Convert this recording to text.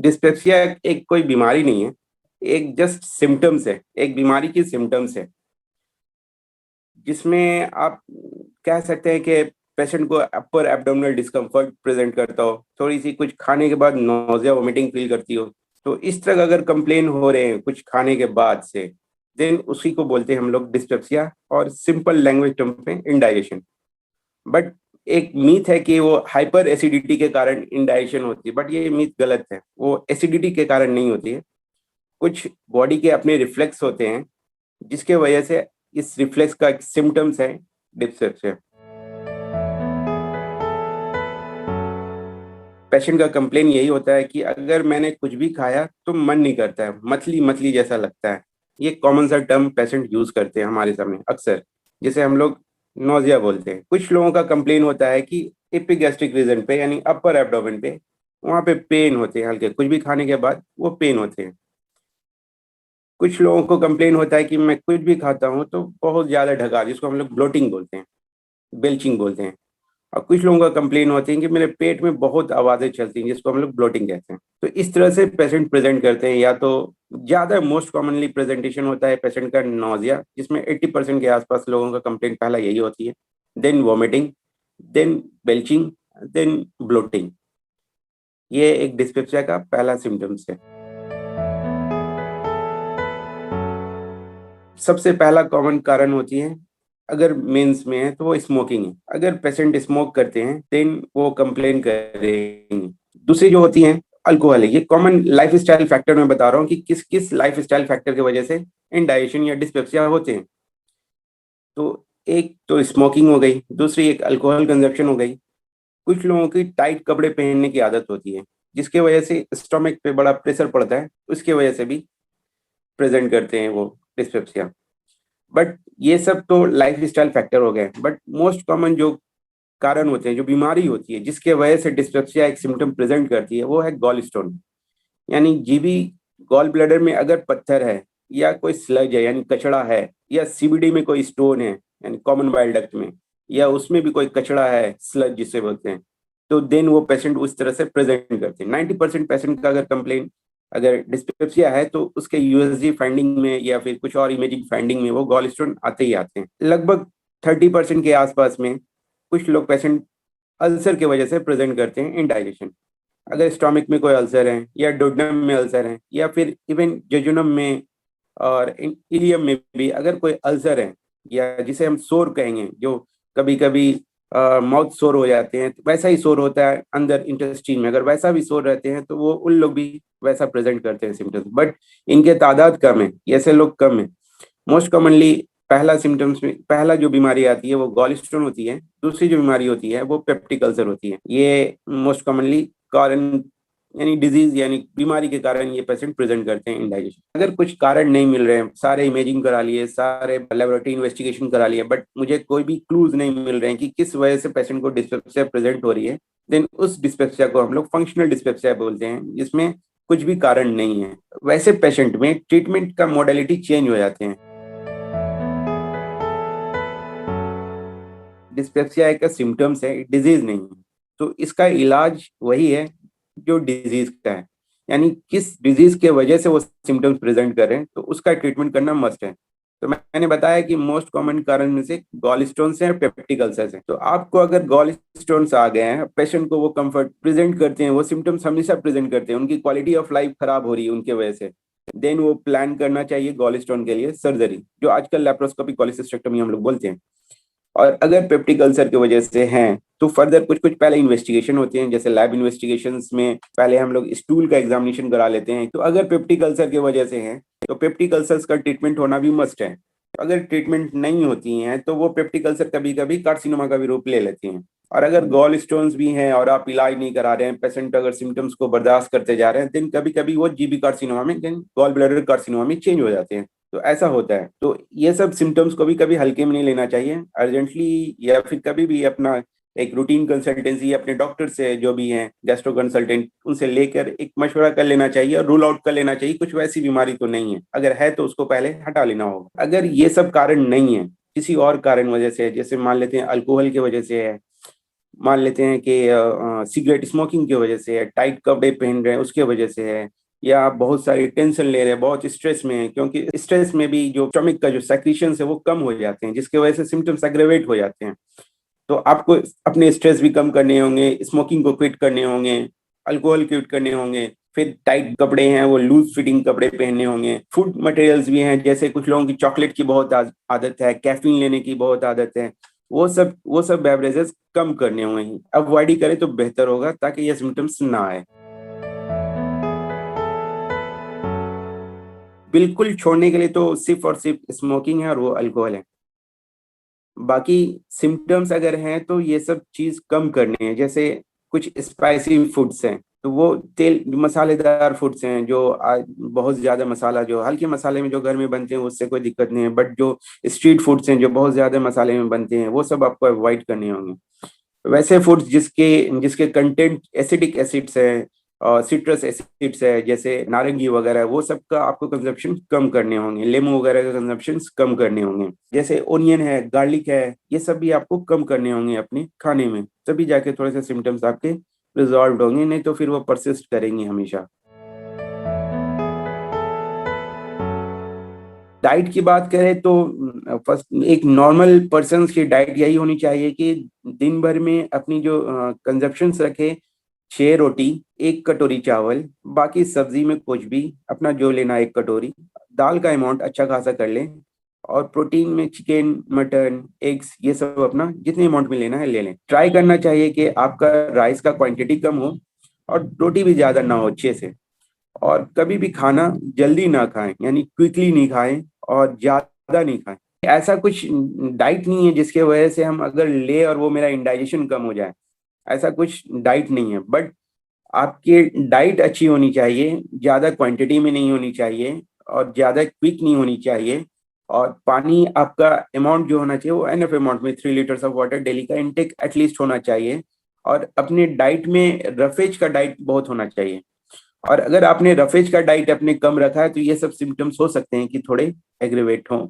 Dyspepsia एक कोई बीमारी नहीं है, एक जस्ट सिम्टम्स है, एक बीमारी की सिम्टम्स है, जिसमें आप कह सकते हैं कि पेशेंट को अपर एब्डोमिनल डिस्कम्फर्ट प्रेजेंट करता हो, थोड़ी सी कुछ खाने के बाद नोजिया वोमिटिंग फील करती हो। तो इस तरह का अगर कंप्लेन हो रहे हैं कुछ खाने के बाद से, देन उसी को बोलते हैं हम लोग डिस्पेप्सिया, और सिंपल लैंग्वेज टर्म पे इंडाइजेशन। बट एक मीथ है कि वो हाइपर एसिडिटी के कारण इंडाइजेशन होती है, बट ये मीथ गलत है। वो एसिडिटी के कारण नहीं होती है, कुछ बॉडी के अपने रिफ्लेक्स होते हैं, जिसके वजह से इस रिफ्लेक्स का सिम्टम्स है डिस्पेप्सिया। पेशेंट का कंप्लेन यही होता है कि अगर मैंने कुछ भी खाया तो मन नहीं करता है, मछली मछली जैसा लगता है। ये कॉमन सा टर्म पेशेंट यूज करते हैं हमारे सामने अक्सर, जिसे हम लोग नोजिया बोलते हैं। कुछ लोगों का कंप्लेन होता है कि एपिगैस्ट्रिक रीजन पे, यानी अपर एब्डोमेन पे, वहाँ पे पेन होते हैं हल्के, कुछ भी खाने के बाद वो पेन होते हैं। कुछ लोगों को कंप्लेन होता है कि मैं कुछ भी खाता हूँ तो बहुत ज्यादा ढका, जिसको हम लोग ब्लोटिंग बोलते हैं, बेल्चिंग बोलते हैं। और कुछ लोगों का कंप्लेन होती है कि मेरे पेट में बहुत आवाजें चलती हैं, जिसको हम लोग ब्लोटिंग कहते हैं। तो इस तरह से पेशेंट प्रेजेंट करते हैं। या तो ज्यादा मोस्ट कॉमनली प्रेजेंटेशन होता है पेशेंट का नोजिया, जिसमें 80% के आसपास लोगों का कंप्लेन पहला यही होती है, then vomiting, then belching, then bloating. ये एक डिस्पेप्सिया का पहला सिम्टम्स है। सबसे पहला कॉमन कारण होती है, अगर मेंस में है तो वो स्मोकिंग है। अगर पेशेंट स्मोक करते हैं देन वो कंप्लेन करेंगे। दूसरी जो होती है अल्कोहल है। ये कॉमन लाइफ स्टाइल फैक्टर मैं बता रहा हूँ कि किस किस लाइफ स्टाइल फैक्टर की वजह से इंडाइजेशन या डिस्पेप्सिया होते हैं। तो एक तो स्मोकिंग हो गई, दूसरी एक अल्कोहल कंजप्शन हो गई। कुछ लोगों की टाइट कपड़े पहनने की आदत होती है, जिसके वजह से स्टोमक पे बड़ा प्रेशर पड़ता है, उसके वजह से भी प्रेजेंट करते हैं वो डिस्पेप्सिया। बट ये सब तो लाइफ स्टाइल फैक्टर हो गए। बट मोस्ट कॉमन जो कारण होते हैं, जो बीमारी होती है जिसके वजह से डिस्पेप्सिया एक सिम्टम प्रेजेंट करती है, वो है गॉल स्टोन। यानी जीबी गॉल ब्लैडर में अगर पत्थर है, या कोई स्लज है यानी कचड़ा है, या सीबीडी में कोई स्टोन है यानी कॉमन बाइल डक्ट में, या उसमें भी कोई कचड़ा है, स्लज जिसे बोलते हैं, तो देन वो पेशेंट उस तरह से प्रेजेंट करते हैं। 90% पेशेंट का अगर कंप्लेन अगर डिस्पेप्सिया है तो उसके यूएसजी फाइंडिंग में या फिर कुछ और इमेजिंग फाइंडिंग में वो गॉल स्टोन आते ही आते हैं। लगभग 30% के आसपास में कुछ लोग पेशेंट अल्सर की वजह से प्रेजेंट करते हैं इंडाइजेशन। अगर स्टोमक में कोई अल्सर है, या डोडनम में अल्सर है, या फिर इवन जेजुनम में और इलियम में भी अगर कोई अल्सर है, या जिसे हम सोर कहेंगे, जो कभी कभी माउथ सोर हो जाते हैं, तो वैसा ही सोर होता है अंदर इंटेस्टीन में, अगर वैसा भी सोर रहते हैं तो वो उन लोग भी वैसा प्रेजेंट करते हैं सिम्टम्स। बट इनके तादाद कम है, ऐसे लोग कम है। मोस्ट कॉमनली पहला सिम्टम्स में पहला जो बीमारी आती है वो गॉल स्टोन होती है। दूसरी जो बीमारी होती है वो पेप्टिक अल्सर होती है। ये मोस्ट कॉमनली कारण यानी डिजीज यानी बीमारी के कारण ये पेशेंट प्रेजेंट करते हैं इंडाइजेशन। अगर कुछ कारण नहीं मिल रहे हैं, सारे इमेजिंग करा लिए, सारे लेबोरेटरी इन्वेस्टिगेशन करा लिए, बट मुझे कोई भी क्लूज नहीं मिल रहे हैं कि किस वजह से पेशेंट को डिस्पेप्सिया प्रेजेंट हो रही है, देन उस डिस्पेप्सिया को हम लोग फंक्शनल डिस्पेप्सिया बोलते हैं, जिसमें कुछ भी कारण नहीं है। वैसे पेशेंट में ट्रीटमेंट का मोडेलिटी चेंज हो जाते हैं। डिस्पेप्सिया एक सिम्टम्स है, डिजीज नहीं है। तो इसका इलाज वही है जो डिजीज का है, यानी किस डिजीज के वजह से वो सिम्टम्स प्रेजेंट कर रहे हैं, तो उसका ट्रीटमेंट करना मस्ट है। तो मैंने बताया कि मोस्ट कॉमन कारण में से गॉल स्टोन्स हैं, पेप्टिक अल्सर्स हैं। तो आपको अगर गॉल स्टोन्स आ गए हैं, पेशेंट को वो कंफर्ट प्रेजेंट करते हैं, वो सिम्टम्स हमेशा प्रेजेंट करते हैं, उनकी क्वालिटी ऑफ लाइफ खराब हो रही है उनके वजह से, देन वो प्लान करना चाहिए गॉल स्टोन के लिए सर्जरी, जो आजकल लेप्रोस्कोपिक कॉलिसिस्टेक्टमी हम लोग बोलते हैं। और अगर पेप्टिक अल्सर की वजह से हैं तो फर्दर कुछ कुछ पहले इन्वेस्टिगेशन होती हैं, जैसे लैब इन्वेस्टिगेशंस में पहले हम लोग स्टूल का एग्जामिनेशन करा लेते हैं। तो अगर पेप्टिक अल्सर की वजह से हैं तो पेप्टिक अल्सर्स का ट्रीटमेंट होना भी मस्ट है। अगर ट्रीटमेंट नहीं होती हैं तो वो पेप्टिक अल्सर कभी कभी कार्सिनोमा का भी रूप ले लेती हैं। और अगर गॉल स्टोन्स भी हैं और आप इलाज नहीं करा रहे हैं, पेशेंट अगर सिम्टम्स को बर्दाश्त करते जा रहे हैं, देन कभी कभी वो जीबी कार्सिनोमा में, गॉल ब्लैडर कार्सिनोमा में चेंज हो जाते हैं। तो ऐसा होता है। तो ये सब सिम्टम्स को भी कभी हल्के में नहीं लेना चाहिए, अर्जेंटली या फिर कभी भी अपना एक रूटीन कंसल्टेंसी अपने डॉक्टर से, जो भी हैं गैस्ट्रो कंसल्टेंट, उनसे लेकर एक मशवरा कर लेना चाहिए और रूल आउट कर लेना चाहिए कुछ वैसी बीमारी तो नहीं है। अगर है तो उसको पहले हटा लेना होगा। अगर ये सब कारण नहीं है, किसी और कारण वजह से, जैसे मान लेते हैं अल्कोहल की वजह से है, मान लेते हैं कि सिगरेट स्मोकिंग की वजह से है, टाइट कपड़े पहन रहे हैं उसके वजह से है, या आप बहुत सारी टेंशन ले रहे हैं, बहुत स्ट्रेस में है, क्योंकि स्ट्रेस में भी जो स्टमक का जो सेक्रीशन है वो कम हो जाते हैं, जिसकी वजह से सिम्टम्स एग्रेवेट हो जाते हैं। तो आपको अपने स्ट्रेस भी कम करने होंगे, स्मोकिंग को क्विट करने होंगे, अल्कोहल क्विट करने होंगे, फिर टाइट कपड़े हैं वो लूज फिटिंग कपड़े पहनने होंगे। फूड मटेरियल्स भी हैं, जैसे कुछ लोगों की चॉकलेट की बहुत आदत है, कैफीन लेने की बहुत आदत है, वो सब बेवरेजेस कम करने होंगे, अवॉइड ही करें तो बेहतर होगा, ताकि ये सिम्टम्स ना आए। बिल्कुल छोड़ने के लिए तो सिर्फ और सिर्फ स्मोकिंग है और वो अल्कोहल है। बाकी सिम्टम्स अगर हैं तो ये सब चीज कम करनी है। जैसे कुछ स्पाइसी फूड्स हैं, तो वो तेल मसालेदार फूड्स हैं, जो बहुत ज्यादा मसाला, जो हल्के मसाले में जो घर में बनते हैं उससे कोई दिक्कत नहीं है, बट जो स्ट्रीट फूड्स हैं जो बहुत ज्यादा मसाले में बनते हैं वो सब आपको अवॉइड करने होंगे। वैसे फूड्स जिसके जिसके कंटेंट एसिडिक एसिड्स है और सिट्रस एसिड्स है, जैसे नारंगी वगैरह, वो सब का आपको कंजप्शन कम करने होंगे, लेमू वगैरह का कंजप्शन कम करने होंगे, जैसे ओनियन है, गार्लिक है, ये सब भी आपको कम करने होंगे अपने खाने में, तभी जाके थोड़े से सिम्टम्स आपके रिजॉल्व होंगे, नहीं तो फिर वो परसिस्ट करेंगे हमेशा। डाइट की बात करें तो फर्स्ट एक नॉर्मल पर्सन की डाइट यही होनी चाहिए कि दिन भर में अपनी जो कंजप्शन रखे, 6 रोटी, 1 कटोरी चावल, बाकी सब्जी में कुछ भी अपना जो लेना, 1 कटोरी दाल का अमाउंट अच्छा खासा कर लें, और प्रोटीन में चिकन, मटन, एग्स, ये सब अपना जितने अमाउंट में लेना है ले लें। ट्राई करना चाहिए कि आपका राइस का क्वांटिटी कम हो और रोटी भी ज्यादा ना हो, अच्छे से। और कभी भी खाना जल्दी ना खाएं, यानी क्विकली नहीं खाएं और ज्यादा नहीं खाएं। ऐसा कुछ डाइट नहीं है जिसके वजह से हम अगर ले और वो मेरा इंडाइजेशन कम हो जाए, ऐसा कुछ डाइट नहीं है। बट आपकी डाइट अच्छी होनी चाहिए, ज्यादा क्वांटिटी में नहीं होनी चाहिए और ज्यादा क्विक नहीं होनी चाहिए, और पानी आपका अमाउंट जो होना चाहिए वो एनफ अमाउंट में, 3 लीटर्स ऑफ वाटर डेली का इनटेक एटलीस्ट होना चाहिए। और अपने डाइट में रफेज का डाइट बहुत होना चाहिए। और अगर आपने रफेज का डाइट अपने कम रखा है तो ये सब सिम्टम्स हो सकते हैं कि थोड़े एग्रेवेट हों।